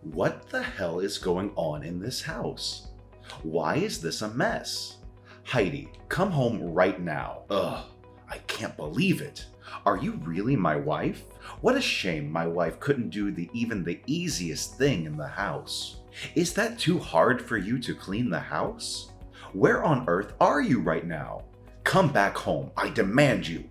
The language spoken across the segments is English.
What the hell is going on in this house? Why is this a mess? Heidi, come home right now. Ugh, I can't believe it. Are you really my wife? What a shame my wife couldn't do even the easiest thing in the house. Is that too hard for you to clean the house? Where on earth are you right now? Come back home, I demand you.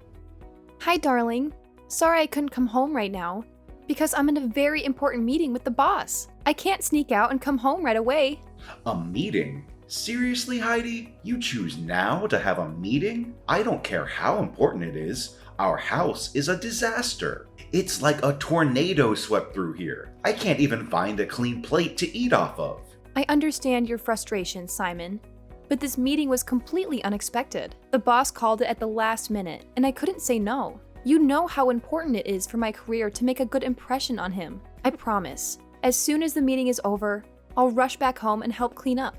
Hi, darling. Sorry I couldn't come home right now, because I'm in a very important meeting with the boss. I can't sneak out and come home right away. A meeting? Seriously, Heidi? You choose now to have a meeting? I don't care how important it is. Our house is a disaster. It's like a tornado swept through here. I can't even find a clean plate to eat off of. I understand your frustration, Simon, but this meeting was completely unexpected. The boss called it at the last minute, and I couldn't say no. You know how important it is for my career to make a good impression on him. I promise, as soon as the meeting is over, I'll rush back home and help clean up.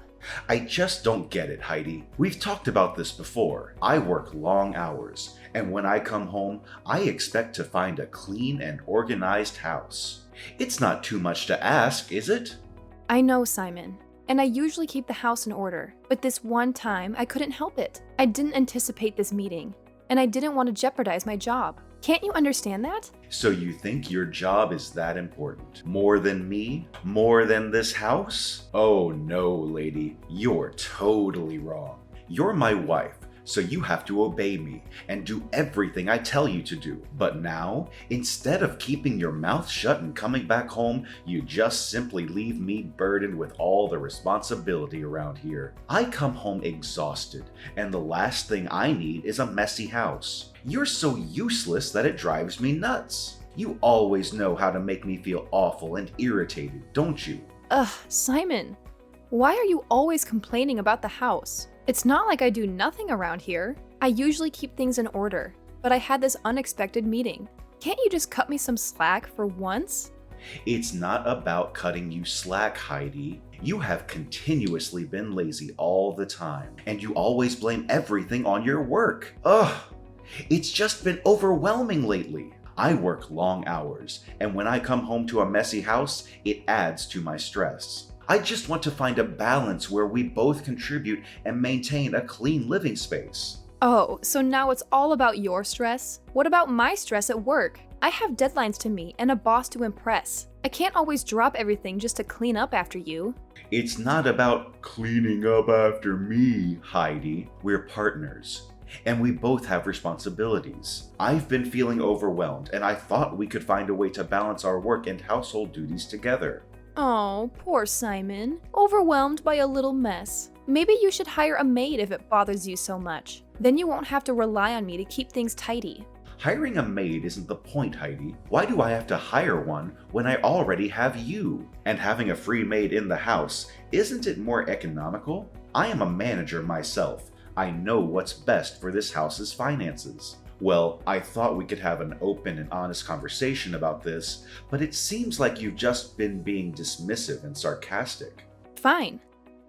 I just don't get it, Heidi. We've talked about this before. I work long hours, and when I come home, I expect to find a clean and organized house. It's not too much to ask, is it? I know, Simon, and I usually keep the house in order, but this one time I couldn't help it. I didn't anticipate this meeting, and I didn't want to jeopardize my job. Can't you understand that? So you think your job is that important? More than me? More than this house? Oh no, lady, you're totally wrong. You're my wife, so you have to obey me and do everything I tell you to do. But now, instead of keeping your mouth shut and coming back home, you just simply leave me burdened with all the responsibility around here. I come home exhausted, and the last thing I need is a messy house. You're so useless that it drives me nuts. You always know how to make me feel awful and irritated, don't you? Ugh, Simon, why are you always complaining about the house? It's not like I do nothing around here. I usually keep things in order, but I had this unexpected meeting. Can't you just cut me some slack for once? It's not about cutting you slack, Heidi. You have continuously been lazy all the time, and you always blame everything on your work. Ugh, it's just been overwhelming lately. I work long hours, and when I come home to a messy house, it adds to my stress. I just want to find a balance where we both contribute and maintain a clean living space. Oh, so now it's all about your stress? What about my stress at work? I have deadlines to meet and a boss to impress. I can't always drop everything just to clean up after you. It's not about cleaning up after me, Heidi. We're partners, and we both have responsibilities. I've been feeling overwhelmed, and I thought we could find a way to balance our work and household duties together. Oh, poor Simon. Overwhelmed by a little mess. Maybe you should hire a maid if it bothers you so much. Then you won't have to rely on me to keep things tidy. Hiring a maid isn't the point, Heidi. Why do I have to hire one when I already have you? And having a free maid in the house, isn't it more economical? I am a manager myself. I know what's best for this house's finances. Well, I thought we could have an open and honest conversation about this, but it seems like you've just been being dismissive and sarcastic. Fine.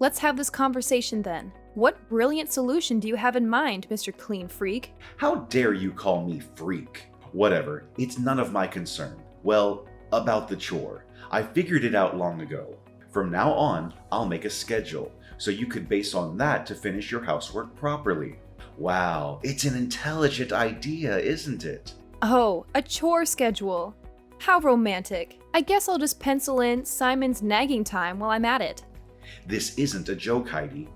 Let's have this conversation then. What brilliant solution do you have in mind, Mr. Clean Freak? How dare you call me freak? Whatever, it's none of my concern. Well, about the chore. I figured it out long ago. From now on, I'll make a schedule, so you could base on that to finish your housework properly. Wow, it's an intelligent idea, isn't it? Oh, a chore schedule. How romantic. I guess I'll just pencil in Simon's nagging time while I'm at it. This isn't a joke, Heidi.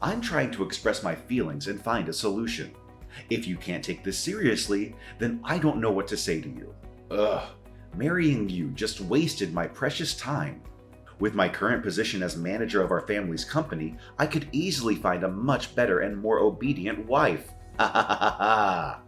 I'm trying to express my feelings and find a solution. If you can't take this seriously, then I don't know what to say to you. Ugh, marrying you just wasted my precious time. With my current position as manager of our family's company, I could easily find a much better and more obedient wife. Ha ha ha ha ha.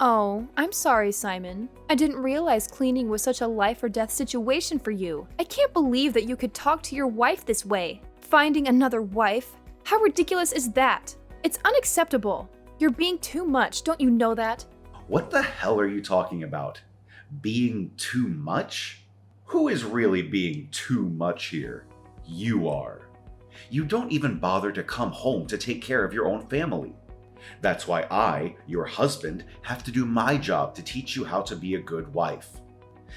Oh, I'm sorry, Simon. I didn't realize cleaning was such a life or death situation for you. I can't believe that you could talk to your wife this way. Finding another wife? How ridiculous is that? It's unacceptable. You're being too much, don't you know that? What the hell are you talking about? Being too much? Who is really being too much here? You are. You don't even bother to come home to take care of your own family. That's why I, your husband, have to do my job to teach you how to be a good wife.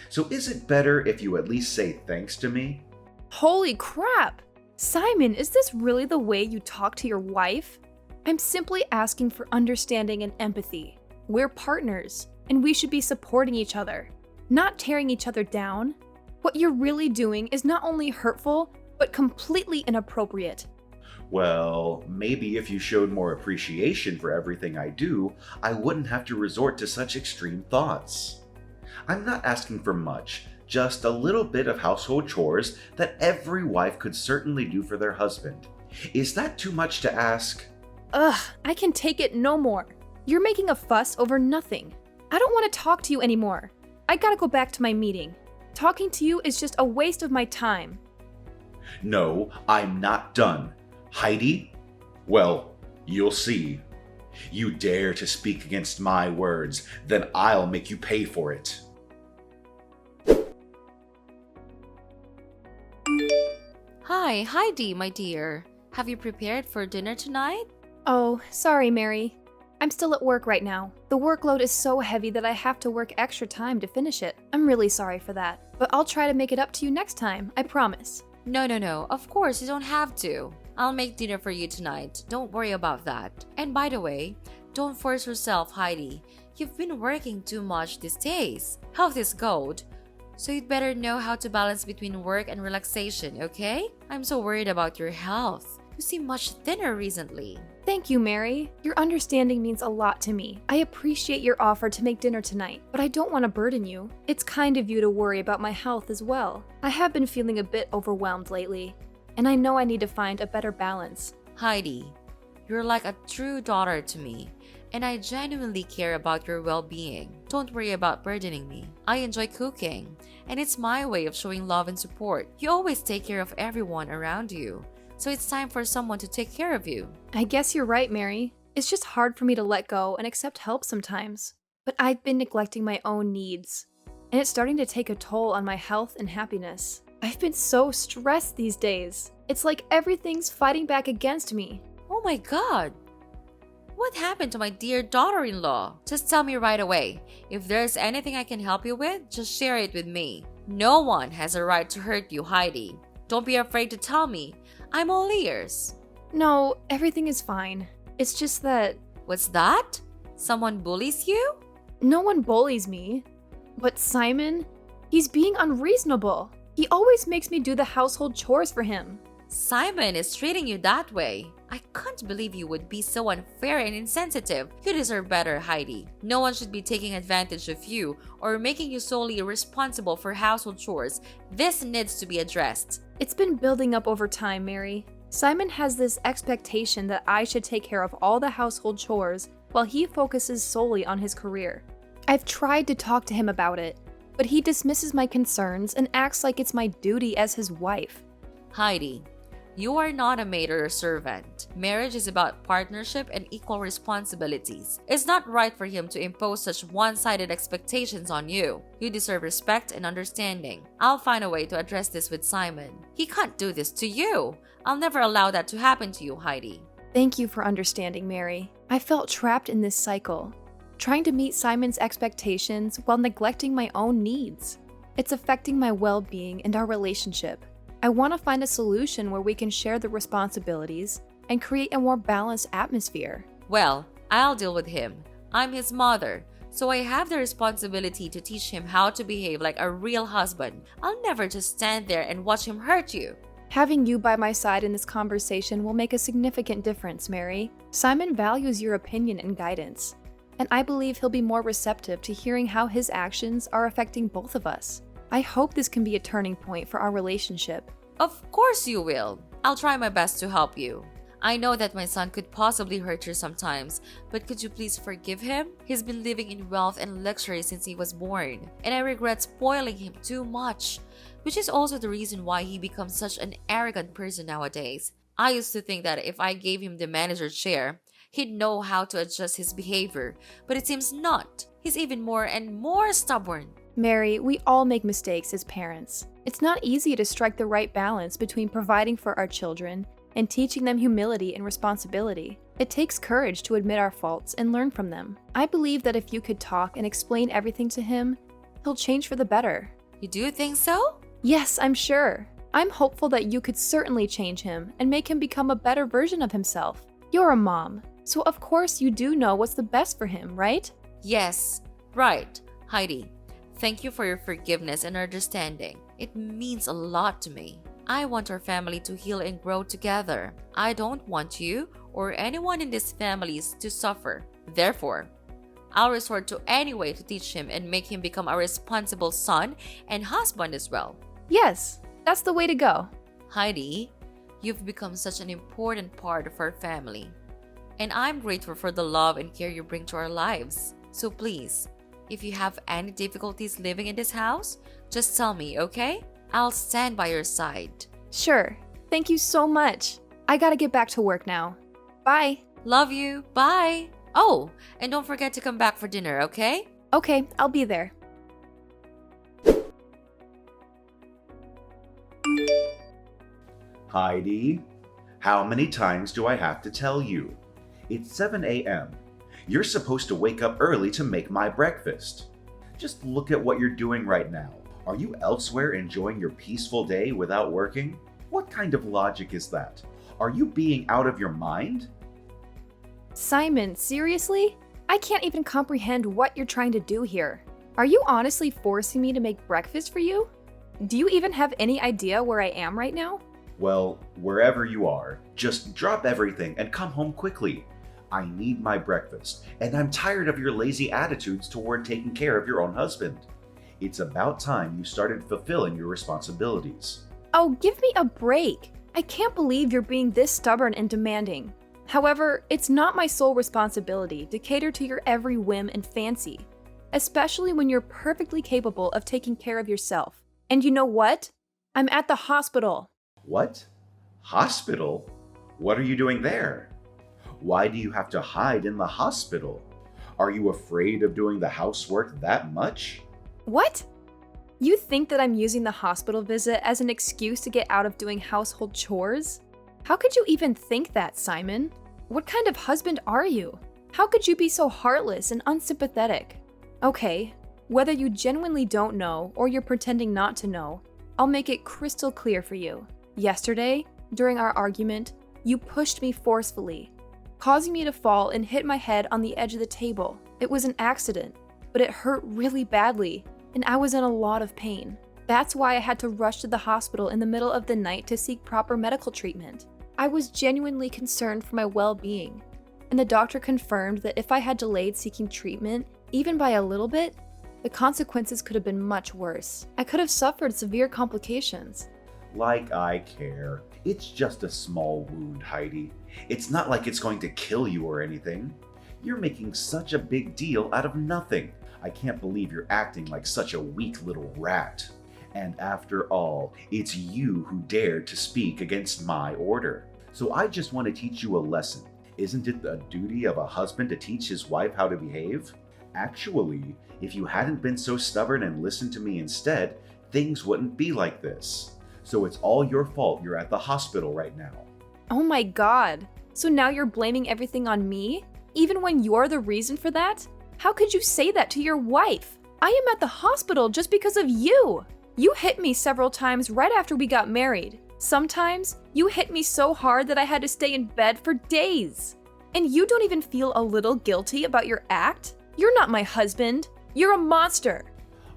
So is it better if you at least say thanks to me? Holy crap! Simon, is this really the way you talk to your wife? I'm simply asking for understanding and empathy. We're partners, and we should be supporting each other, not tearing each other down. What you're really doing is not only hurtful, but completely inappropriate. Well, maybe if you showed more appreciation for everything I do, I wouldn't have to resort to such extreme thoughts. I'm not asking for much, just a little bit of household chores that every wife could certainly do for their husband. Is that too much to ask? Ugh, I can take it no more. You're making a fuss over nothing. I don't want to talk to you anymore. I gotta go back to my meeting. Talking to you is just a waste of my time. No, I'm not done. Heidi? Well, you'll see. You dare to speak against my words, then I'll make you pay for it. Hi, Heidi, my dear. Have you prepared for dinner tonight? Oh, sorry, Mary. I'm still at work right now. The workload is so heavy that I have to work extra time to finish it. I'm really sorry for that, but I'll try to make it up to you next time, I promise. No. Of course, you don't have to. I'll make dinner for you tonight. Don't worry about that. And by the way, don't force yourself, Heidi. You've been working too much these days. Health is gold. So you'd better know how to balance between work and relaxation, okay? I'm so worried about your health. You seem much thinner recently. Thank you, Mary. Your understanding means a lot to me. I appreciate your offer to make dinner tonight, but I don't want to burden you. It's kind of you to worry about my health as well. I have been feeling a bit overwhelmed lately, and I know I need to find a better balance. Heidi, you're like a true daughter to me, and I genuinely care about your well-being. Don't worry about burdening me. I enjoy cooking, and it's my way of showing love and support. You always take care of everyone around you, so it's time for someone to take care of you. I guess you're right, Mary. It's just hard for me to let go and accept help sometimes. But I've been neglecting my own needs, and it's starting to take a toll on my health and happiness. I've been so stressed these days. It's like everything's fighting back against me. Oh my God! What happened to my dear daughter-in-law? Just tell me right away. If there's anything I can help you with, just share it with me. No one has a right to hurt you, Heidi. Don't be afraid to tell me. I'm all ears. No, everything is fine. It's just that What's that? Someone bullies you? no one bullies me. But Simon, he's being unreasonable. He always makes me do the household chores for him. Simon is treating you that way. I can't believe you would be so unfair and insensitive. You deserve better, Heidi. No one should be taking advantage of you or making you solely responsible for household chores. This needs to be addressed. It's been building up over time, Mary. Simon has this expectation that I should take care of all the household chores while he focuses solely on his career. I've tried to talk to him about it, but he dismisses my concerns and acts like it's my duty as his wife. Heidi, you are not a maid or a servant. Marriage is about partnership and equal responsibilities. It's not right for him to impose such one-sided expectations on you. You deserve respect and understanding. I'll find a way to address this with Simon. He can't do this to you. I'll never allow that to happen to you, Heidi. Thank you for understanding, Mary. I felt trapped in this cycle, trying to meet Simon's expectations while neglecting my own needs. It's affecting my well-being and our relationship. I want to find a solution where we can share the responsibilities and create a more balanced atmosphere. Well, I'll deal with him. I'm his mother, so I have the responsibility to teach him how to behave like a real husband. I'll never just stand there and watch him hurt you. Having you by my side in this conversation will make a significant difference, Mary. Simon values your opinion and guidance, and I believe he'll be more receptive to hearing how his actions are affecting both of us. I hope this can be a turning point for our relationship. Of course you will. I'll try my best to help you. I know that my son could possibly hurt you sometimes, but could you please forgive him? He's been living in wealth and luxury since he was born, and I regret spoiling him too much, which is also the reason why he becomes such an arrogant person nowadays. I used to think that if I gave him the manager's chair, he'd know how to adjust his behavior, but it seems not. He's even more and more stubborn. Mary, we all make mistakes as parents. It's not easy to strike the right balance between providing for our children and teaching them humility and responsibility. It takes courage to admit our faults and learn from them. I believe that if you could talk and explain everything to him, he'll change for the better. You do think so? Yes, I'm sure. I'm hopeful that you could certainly change him and make him become a better version of himself. You're a mom, so of course you do know what's the best for him, right? Yes, right. Heidi, thank you for your forgiveness and understanding. It means a lot to me. I want our family to heal and grow together. I don't want you or anyone in these families to suffer. Therefore, I'll resort to any way to teach him and make him become a responsible son and husband as well. Yes, that's the way to go. Heidi, you've become such an important part of our family. And I'm grateful for the love and care you bring to our lives. So please, if you have any difficulties living in this house, just tell me, okay? I'll stand by your side. Sure. Thank you so much. I gotta get back to work now. Bye. Love you. Bye. Oh, and don't forget to come back for dinner, okay? Okay, I'll be there. Heidi, how many times do I have to tell you? It's 7 a.m. You're supposed to wake up early to make my breakfast. Just look at what you're doing right now. Are you elsewhere enjoying your peaceful day without working? What kind of logic is that? Are you being out of your mind? Simon, seriously? I can't even comprehend what you're trying to do here. Are you honestly forcing me to make breakfast for you? Do you even have any idea where I am right now? Well, wherever you are, just drop everything and come home quickly. I need my breakfast, and I'm tired of your lazy attitudes toward taking care of your own husband. It's about time you started fulfilling your responsibilities. Oh, give me a break. I can't believe you're being this stubborn and demanding. However, it's not my sole responsibility to cater to your every whim and fancy, especially when you're perfectly capable of taking care of yourself. And you know what? I'm at the hospital. What? Hospital? What are you doing there? Why do you have to hide in the hospital? Are you afraid of doing the housework that much? What? You think that I'm using the hospital visit as an excuse to get out of doing household chores? How could you even think that, Simon? What kind of husband are you? How could you be so heartless and unsympathetic? Okay, whether you genuinely don't know or you're pretending not to know, I'll make it crystal clear for you. Yesterday, during our argument, you pushed me forcefully, causing me to fall and hit my head on the edge of the table. It was an accident, but it hurt really badly, and I was in a lot of pain. That's why I had to rush to the hospital in the middle of the night to seek proper medical treatment. I was genuinely concerned for my well-being, and the doctor confirmed that if I had delayed seeking treatment, even by a little bit, the consequences could have been much worse. I could have suffered severe complications. Like I care. It's just a small wound, Heidi. It's not like it's going to kill you or anything. You're making such a big deal out of nothing. I can't believe you're acting like such a weak little rat. And after all, it's you who dared to speak against my order. So I just want to teach you a lesson. Isn't it the duty of a husband to teach his wife how to behave? Actually, if you hadn't been so stubborn and listened to me instead, things wouldn't be like this. So it's all your fault you're at the hospital right now. Oh my god. So now you're blaming everything on me? Even when you're the reason for that? How could you say that to your wife? I am at the hospital just because of you. You hit me several times right after we got married. Sometimes, you hit me so hard that I had to stay in bed for days. And you don't even feel a little guilty about your act? You're not my husband. You're a monster.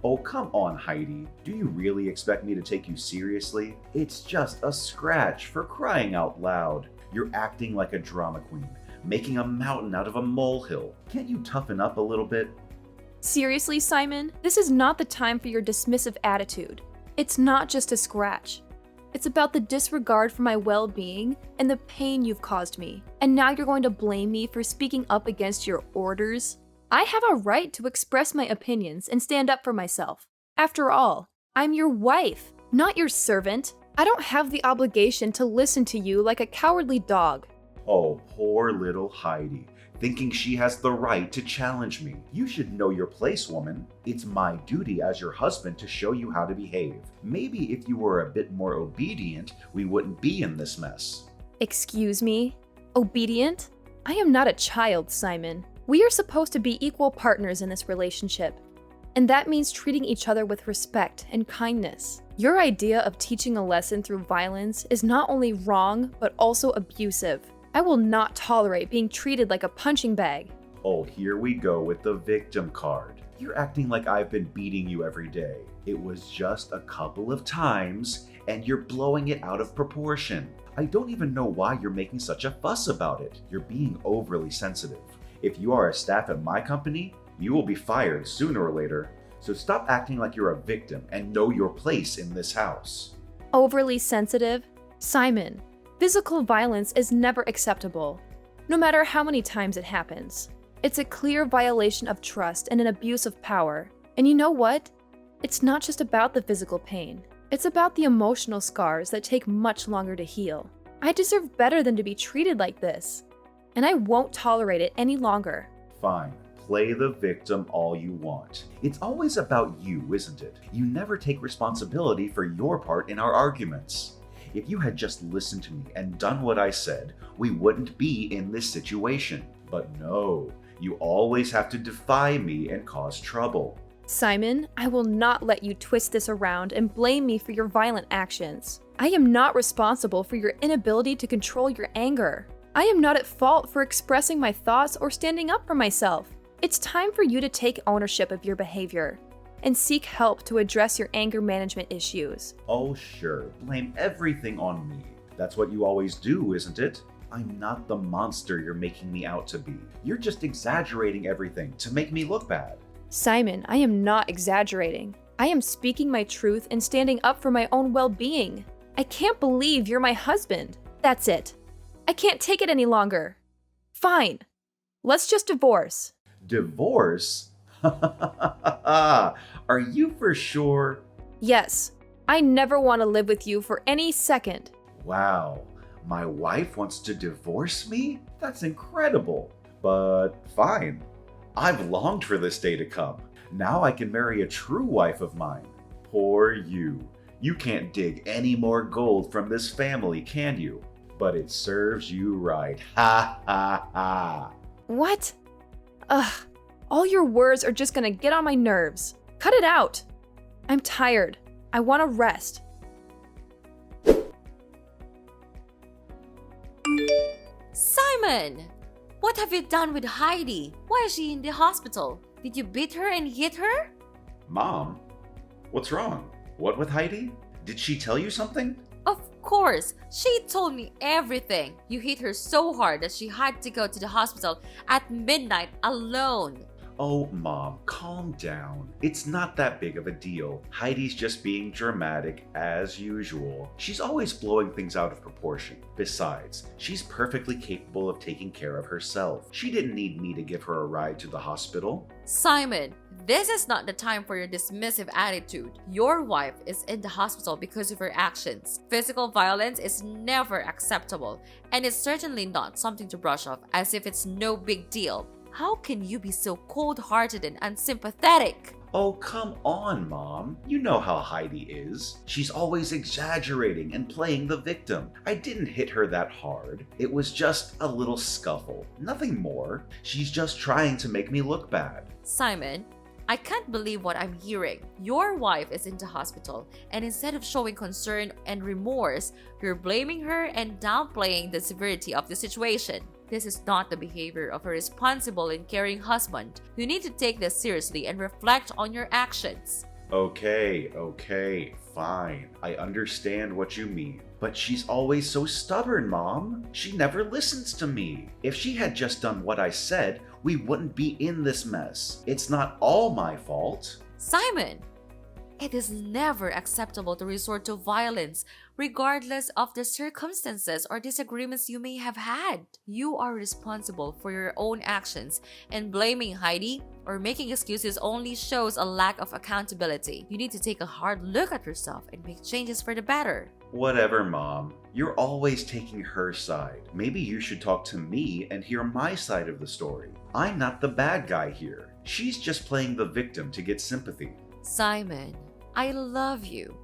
Oh, come on, Heidi. Do you really expect me to take you seriously? It's just a scratch, for crying out loud. You're acting like a drama queen, making a mountain out of a molehill. Can't you toughen up a little bit? Seriously, Simon, this is not the time for your dismissive attitude. It's not just a scratch. It's about the disregard for my well-being and the pain you've caused me. And now you're going to blame me for speaking up against your orders? I have a right to express my opinions and stand up for myself. After all, I'm your wife, not your servant. I don't have the obligation to listen to you like a cowardly dog. Oh, poor little Heidi, thinking she has the right to challenge me. You should know your place, woman. It's my duty as your husband to show you how to behave. Maybe if you were a bit more obedient, we wouldn't be in this mess. Excuse me? Obedient? I am not a child, Simon. We are supposed to be equal partners in this relationship. And that means treating each other with respect and kindness. Your idea of teaching a lesson through violence is not only wrong, but also abusive. I will not tolerate being treated like a punching bag. Oh, here we go with the victim card. You're acting like I've been beating you every day. It was just a couple of times, and you're blowing it out of proportion. I don't even know why you're making such a fuss about it. You're being overly sensitive. If you are a staff at my company, you will be fired sooner or later. So stop acting like you're a victim and know your place in this house. Overly sensitive? Simon, physical violence is never acceptable, no matter how many times it happens. It's a clear violation of trust and an abuse of power. And you know what? It's not just about the physical pain. It's about the emotional scars that take much longer to heal. I deserve better than to be treated like this. And I won't tolerate it any longer. Fine. Play the victim all you want. It's always about you, isn't it? You never take responsibility for your part in our arguments. If you had just listened to me and done what I said, we wouldn't be in this situation. But no, you always have to defy me and cause trouble. Simon, I will not let you twist this around and blame me for your violent actions. I am not responsible for your inability to control your anger. I am not at fault for expressing my thoughts or standing up for myself. It's time for you to take ownership of your behavior and seek help to address your anger management issues. Oh sure, blame everything on me. That's what you always do, isn't it? I'm not the monster you're making me out to be. You're just exaggerating everything to make me look bad. Simon, I am not exaggerating. I am speaking my truth and standing up for my own well-being. I can't believe you're my husband. That's it. I can't take it any longer. Fine. Let's just divorce. Divorce? Are you for sure? Yes. I never want to live with you for any second. Wow, my wife wants to divorce me? That's incredible. But fine. I've longed for this day to come. Now I can marry a true wife of mine. Poor you. You can't dig any more gold from this family, can you? But it serves you right. Ha ha ha. What? Ugh. All your words are just gonna get on my nerves. Cut it out. I'm tired. I want to rest. Simon! What have you done with Heidi? Why is she in the hospital? Did you beat her and hit her? Mom? What's wrong? What with Heidi? Did she tell you something? Of course! She told me everything. You hit her so hard that she had to go to the hospital at midnight alone. Oh, Mom, calm down. It's not that big of a deal. Heidi's just being dramatic as usual. She's always blowing things out of proportion. Besides, she's perfectly capable of taking care of herself. She didn't need me to give her a ride to the hospital. Simon, this is not the time for your dismissive attitude. Your wife is in the hospital because of her actions. Physical violence is never acceptable, and it's certainly not something to brush off as if it's no big deal. How can you be so cold-hearted and unsympathetic? Oh, come on, Mom. You know how Heidi is. She's always exaggerating and playing the victim. I didn't hit her that hard. It was just a little scuffle. Nothing more. She's just trying to make me look bad. Simon, I can't believe what I'm hearing. Your wife is in the hospital, and instead of showing concern and remorse, you're blaming her and downplaying the severity of the situation. This is not the behavior of a responsible and caring husband. You need to take this seriously and reflect on your actions. Okay, fine. I understand what you mean. But she's always so stubborn, Mom. She never listens to me. If she had just done what I said, we wouldn't be in this mess. It's not all my fault. Simon, it is never acceptable to resort to violence, regardless of the circumstances or disagreements you may have had. You are responsible for your own actions, and blaming Heidi or making excuses only shows a lack of accountability. You need to take a hard look at yourself and make changes for the better. Whatever, Mom. You're always taking her side. Maybe you should talk to me and hear my side of the story. I'm not the bad guy here. She's just playing the victim to get sympathy. Simon, I love you,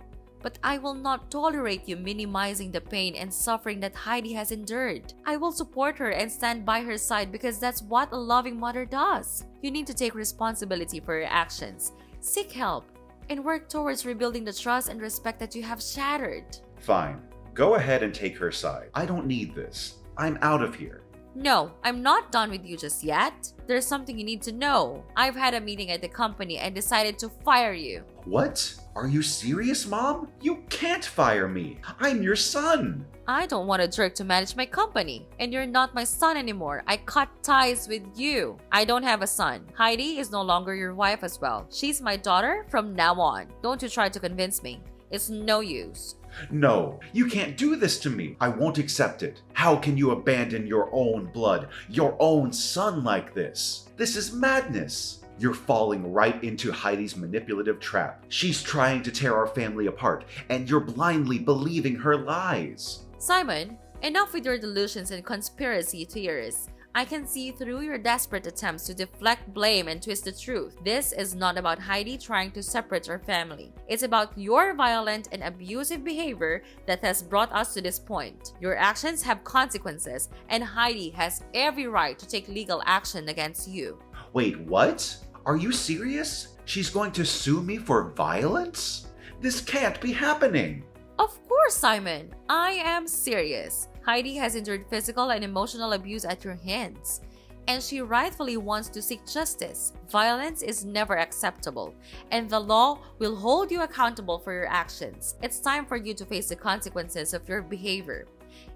but I will not tolerate you minimizing the pain and suffering that Heidi has endured. I will support her and stand by her side because that's what a loving mother does. You need to take responsibility for your actions. Seek help and work towards rebuilding the trust and respect that you have shattered. Fine. Go ahead and take her side. I don't need this. I'm out of here. No, I'm not done with you just yet. There's something you need to know. I've had a meeting at the company and decided to fire you. What? Are you serious, Mom? You can't fire me. I'm your son. I don't want a jerk to manage my company. And you're not my son anymore. I cut ties with you. I don't have a son. Heidi is no longer your wife as well. She's my daughter from now on. Don't you try to convince me. It's no use. No, you can't do this to me. I won't accept it. How can you abandon your own blood, your own son like this? This is madness. You're falling right into Heidi's manipulative trap. She's trying to tear our family apart, and you're blindly believing her lies. Simon, enough with your delusions and conspiracy theories. I can see through your desperate attempts to deflect blame and twist the truth. This is not about Heidi trying to separate our family. It's about your violent and abusive behavior that has brought us to this point. Your actions have consequences, and Heidi has every right to take legal action against you. Wait, what? Are you serious? She's going to sue me for violence? This can't be happening. Of course, Simon. I am serious. Heidi has endured physical and emotional abuse at your hands, and she rightfully wants to seek justice. Violence is never acceptable, and the law will hold you accountable for your actions. It's time for you to face the consequences of your behavior,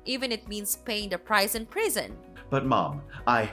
even if it means paying the price in prison. But Mom, I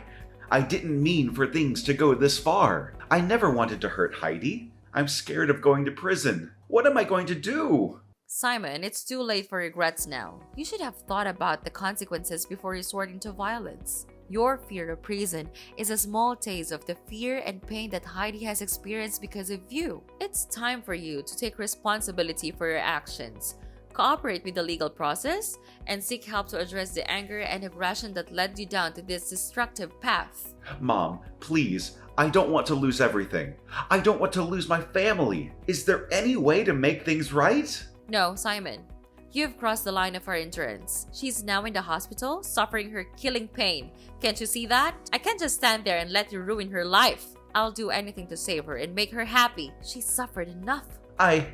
didn't mean for things to go this far. I never wanted to hurt Heidi. I'm scared of going to prison. What am I going to do? Simon, it's too late for regrets now. You should have thought about the consequences before resorting to violence. Your fear of prison is a small taste of the fear and pain that Heidi has experienced because of you. It's time for you to take responsibility for your actions, cooperate with the legal process, and seek help to address the anger and aggression that led you down to this destructive path. Mom, please, I don't want to lose everything. I don't want to lose my family. Is there any way to make things right? No, Simon. You've crossed the line of our endurance. She's now in the hospital, suffering her killing pain. Can't you see that? I can't just stand there and let you ruin her life. I'll do anything to save her and make her happy. She's suffered enough. I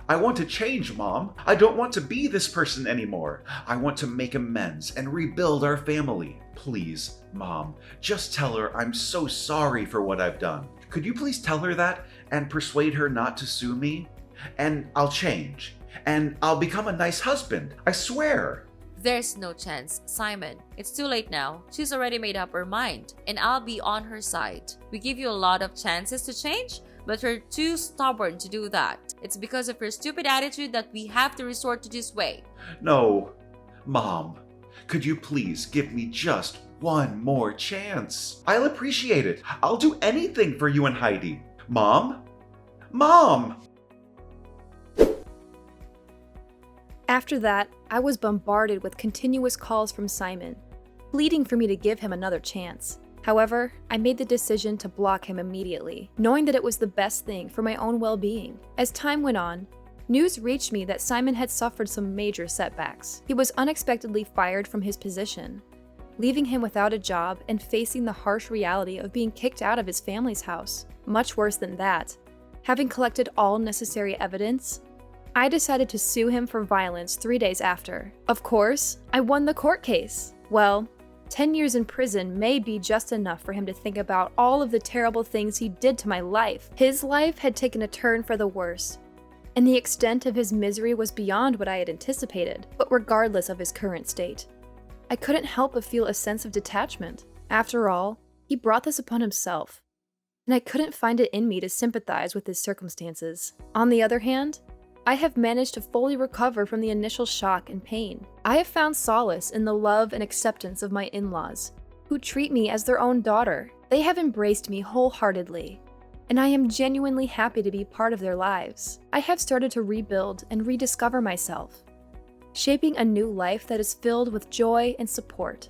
want to change, Mom. I don't want to be this person anymore. I want to make amends and rebuild our family. Please, Mom, just tell her I'm so sorry for what I've done. Could you please tell her that and persuade her not to sue me? And I'll change. And I'll become a nice husband. I swear. There's no chance, Simon. It's too late now. She's already made up her mind, and I'll be on her side. We give you a lot of chances to change, but you're too stubborn to do that. It's because of your stupid attitude that we have to resort to this way. No. Mom, could you please give me just one more chance? I'll appreciate it. I'll do anything for you and Heidi. Mom? Mom! After that, I was bombarded with continuous calls from Simon, pleading for me to give him another chance. However, I made the decision to block him immediately, knowing that it was the best thing for my own well-being. As time went on, news reached me that Simon had suffered some major setbacks. He was unexpectedly fired from his position, leaving him without a job and facing the harsh reality of being kicked out of his family's house. Much worse than that, having collected all necessary evidence, I decided to sue him for violence 3 days after. Of course, I won the court case. Well, 10 years in prison may be just enough for him to think about all of the terrible things he did to my life. His life had taken a turn for the worse, and the extent of his misery was beyond what I had anticipated. But regardless of his current state, I couldn't help but feel a sense of detachment. After all, he brought this upon himself, and I couldn't find it in me to sympathize with his circumstances. On the other hand, I have managed to fully recover from the initial shock and pain. I have found solace in the love and acceptance of my in-laws, who treat me as their own daughter. They have embraced me wholeheartedly, and I am genuinely happy to be part of their lives. I have started to rebuild and rediscover myself, shaping a new life that is filled with joy and support.